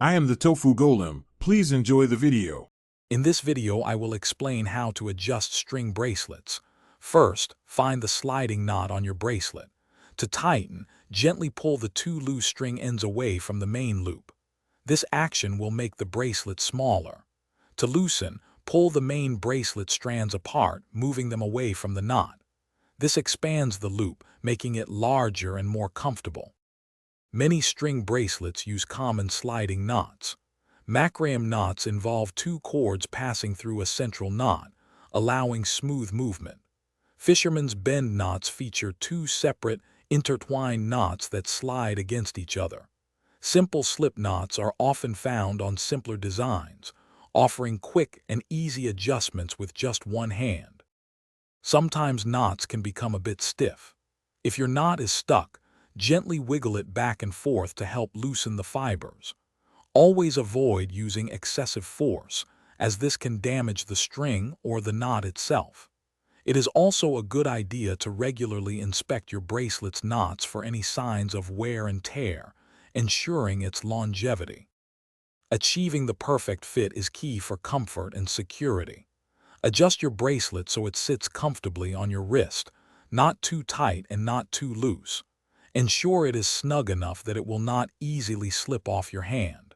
I am the Tofu Golem. Please enjoy the video. In this video, I will explain how to adjust string bracelets. First, find the sliding knot on your bracelet. To tighten, gently pull the two loose string ends away from the main loop. This action will make the bracelet smaller. To loosen, pull the main bracelet strands apart, moving them away from the knot. This expands the loop, making it larger and more comfortable. Many string bracelets use common sliding knots. Macrame knots involve two cords passing through a central knot, allowing smooth movement. Fisherman's bend knots feature two separate, intertwined knots that slide against each other. Simple slip knots are often found on simpler designs, offering quick and easy adjustments with just one hand. Sometimes knots can become a bit stiff. If your knot is stuck, gently wiggle it back and forth to help loosen the fibers. Always avoid using excessive force, as this can damage the string or the knot itself. It is also a good idea to regularly inspect your bracelet's knots for any signs of wear and tear, ensuring its longevity. Achieving the perfect fit is key for comfort and security. Adjust your bracelet so it sits comfortably on your wrist, not too tight and not too loose. Ensure it is snug enough that it will not easily slip off your hand.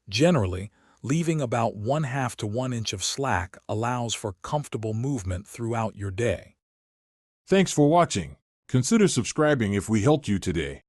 Generally, leaving about 1/2 to 1 inch of slack allows for comfortable movement throughout your day. Thanks for watching. Consider subscribing if we helped you today.